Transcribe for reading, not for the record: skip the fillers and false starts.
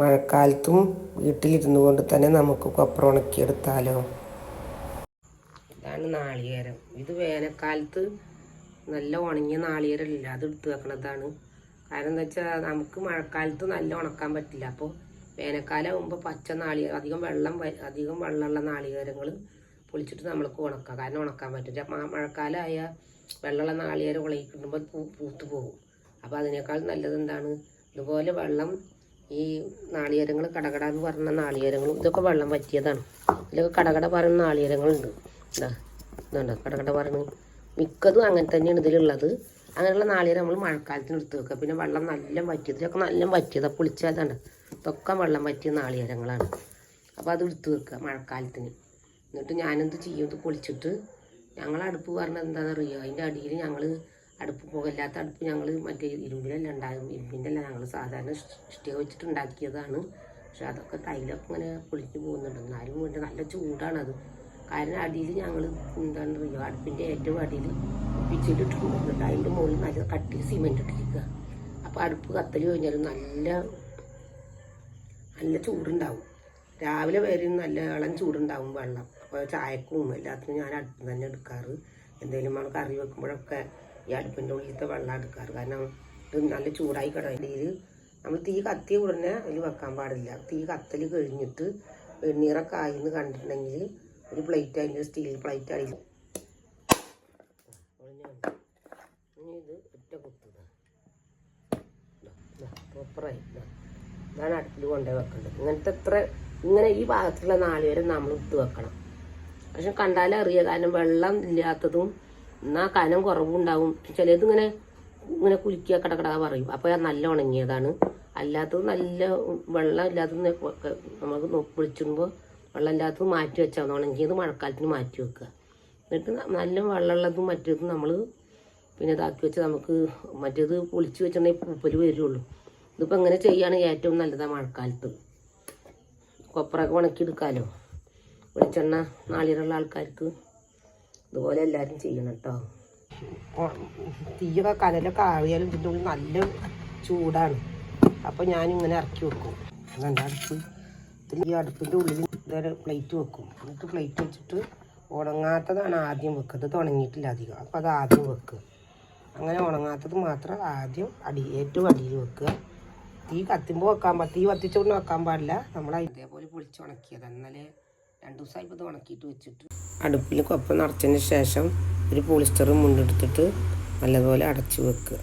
മഴക്കാലത്തും വീട്ടിലിരുന്നു കൊണ്ട് തന്നെ നമുക്ക് കൊപ്ര ഉണക്കിയെടുത്താലോ. ഇതാണ് നാളികേരം. ഇത് വേനൽക്കാലത്ത് നല്ല ഉണങ്ങിയ നാളികേരമില്ല, അത് എടുത്ത് വെക്കണതാണ്. കാരണം എന്താ വെച്ചാൽ നമുക്ക് മഴക്കാലത്ത് നല്ല ഉണക്കാൻ പറ്റില്ല. അപ്പോൾ വേനൽക്കാലം ആകുമ്പോൾ പച്ച നാളികേരം, അധികം വെള്ളമുള്ള നാളികേരങ്ങൾ പൊളിച്ചിട്ട് നമ്മൾക്ക് ഉണക്കാം. കാരണം ഉണക്കാൻ പറ്റില്ല. മഴക്കാലമായ വെള്ളമുള്ള നാളികേരം ഉണങ്ങി കിട്ടുമ്പോൾ പൂത്തു പോകും. അപ്പോൾ അതിനേക്കാൾ നല്ലത് എന്താണ്, ഇതുപോലെ വെള്ളം ഈ നാളികേരങ്ങൾ കടകട എന്ന് പറഞ്ഞ നാളികേരങ്ങളും ഇതൊക്കെ വെള്ളം പറ്റിയതാണ്. ഇതിലൊക്കെ കടകട പറയുന്ന നാളികേരങ്ങളുണ്ട്. ഇതുണ്ട് കടകട പറഞ്ഞ് മിക്കതും അങ്ങനെ തന്നെയാണ് ഇതിലുള്ളത്. അങ്ങനെയുള്ള നാളികേരം നമ്മൾ മഴക്കാലത്തിന് എടുത്ത് വെക്കുക. പിന്നെ വെള്ളം നല്ല പറ്റിയത്, ഇതൊക്കെ നല്ല പറ്റിയതാണ്, പൊളിച്ചാതാണ്. ഇതൊക്കെ വെള്ളം പറ്റിയ നാളികേരങ്ങളാണ്. അപ്പോൾ അത് എടുത്ത് വെക്കുക മഴക്കാലത്തിന്. എന്നിട്ട് ഞാനെന്ത് ചെയ്യും, ഇത് പൊളിച്ചിട്ട് ഞങ്ങൾ അടുപ്പ് പറഞ്ഞത് എന്താണെന്ന് അറിയുമോ, അതിൻ്റെ അടിയിൽ ഞങ്ങൾ അടുപ്പ് പുകയില്ലാത്ത അടുപ്പ് ഞങ്ങൾ മറ്റേ ഇരുമ്പിലല്ല ഉണ്ടാകും, ഇരുമ്പിൻ്റെ അല്ല, ഞങ്ങൾ സാധാരണ ഇഷ്ടിക വെച്ചിട്ട് ഉണ്ടാക്കിയതാണ്. പക്ഷെ അതൊക്കെ ടൈലൊക്കെ ഇങ്ങനെ പൊളിച്ച് പോകുന്നുണ്ട്. എന്നാലും വേണ്ടി നല്ല ചൂടാണത്. കാരണം അടിയിൽ ഞങ്ങൾ എന്താണ് അറിയുമോ, അടുപ്പിൻ്റെ ഏറ്റവും അടിയിൽ പിച്ചിലിട്ടിട്ടുണ്ട്. അതിൻ്റെ മുകളിൽ നല്ല കട്ടിൽ സിമെൻറ്റ് ഇട്ടിരിക്കുക. അപ്പോൾ അടുപ്പ് കത്തൽ കഴിഞ്ഞാലും നല്ല ചൂടുണ്ടാവും. രാവിലെ വരെ നല്ല ഇളം ചൂടുണ്ടാവും വെള്ളം. അപ്പോൾ ചായക്കും എല്ലാത്തിനും ഞാൻ അടുപ്പ് തന്നെ എടുക്കാറ്. എന്തെങ്കിലും നമ്മൾ കറി വെക്കുമ്പോഴൊക്കെ ഈ അടുപ്പിൻ്റെ ഉള്ളിലത്തെ വെള്ളം എടുക്കാറ്. കാരണം ഇത് നല്ല ചൂടായി കിടയിൽ നമ്മൾ തീ കത്തിയ ഉടനെ അതിൽ വെക്കാൻ പാടില്ല. തീ കത്തൽ കഴിഞ്ഞിട്ട് വെണ്ണീറൊക്കെ ആയിന്ന് കണ്ടിട്ടുണ്ടെങ്കിൽ ഒരു പ്ലേറ്റ്, അതിൻ്റെ സ്റ്റീൽ പ്ലേറ്റ് ആയി ഇത് ഒറ്റ കുത്തുക. പ്രോപ്പറായി ഇതാണ് അടുപ്പിൽ കൊണ്ടുപോയി വെക്കേണ്ടത്. ഇങ്ങനെ ഈ ഭാഗത്തുള്ള നാളികേരം നമ്മൾ ഇട്ട് വെക്കണം. പക്ഷെ കണ്ടാലേ അറിയാം, കാരണം വെള്ളം ഇല്ലാത്തതും എന്നാൽ കനം കുറവുണ്ടാവും. ചിലത് ഇങ്ങനെ കുലുക്കിയ കടകട പറയും. അപ്പോൾ നല്ല ഉണങ്ങിയതാണ്. അല്ലാത്തത് നല്ല വെള്ളം ഇല്ലാത്തത് നമുക്ക് വിളിച്ചിടുമ്പോൾ വെള്ളം ഇല്ലാത്തത് മാറ്റി വെച്ചാൽ മതി. ഉണങ്ങിയത് മഴക്കാലത്തിന് മാറ്റി വെക്കുക. എന്നിട്ട് നല്ല വെള്ളമുള്ളതും മറ്റേതും നമ്മൾ പിന്നെ ഇതാക്കി വെച്ച് നമുക്ക് മറ്റേത് പൊളിച്ച് വെച്ചിട്ടുണ്ടെങ്കിൽ പൂപ്പൽ വരുള്ളൂ. ഇതിപ്പോൾ ഇങ്ങനെ ചെയ്യാണ് ഏറ്റവും നല്ലതാണ് മഴക്കാലത്ത്. കൊപ്രയൊക്കെ ഉണക്കിയെടുക്കാമല്ലോ. വെളിച്ചെണ്ണ നാളികേരമുള്ള ആൾക്കാർക്ക് ഇതുപോലെ എല്ലാവരും ചെയ്യണം കേട്ടോ. തീയൊക്കെ കനലൊക്കെ ആവിയാലും ഇതിൻ്റെ ഉള്ളിൽ നല്ല ചൂടാണ്. അപ്പോൾ ഞാനിങ്ങനെ ഇറക്കി വെക്കും. അതെൻ്റെ അടുപ്പ് ഈ അടുപ്പിൻ്റെ ഉള്ളിൽ ഇതൊരു പ്ലേറ്റ് വെക്കും. എന്നിട്ട് പ്ലേറ്റ് വെച്ചിട്ട് ഉണങ്ങാത്തതാണ് ആദ്യം വെക്കുക. ഇത് ഉണങ്ങിയിട്ടില്ല അധികം, അപ്പോൾ അത് ആദ്യം വെക്കുക. അങ്ങനെ ഉണങ്ങാത്തത് മാത്രം ആദ്യം ഏറ്റവും അടിയിൽ വെക്കുക. തീ കത്തുമ്പോൾ തീ കത്തിച്ചുകൊണ്ട് വെക്കാൻ പാടില്ല. നമ്മൾ ഇതേപോലെ പൊളിച്ച് ഉണക്കിയതാണ്. എന്നാലേ 2 ദിവസമായി ഇപ്പോൾ ഇത് ഉണക്കിയിട്ട് വെച്ചിട്ട് അടുപ്പിൽ കൊപ്പ നിറച്ചതിന് ശേഷം ഒരു പോളിസ്റ്റർ മുണ്ടെടുത്തിട്ട് നല്ലപോലെ അടച്ചു വെക്കുക.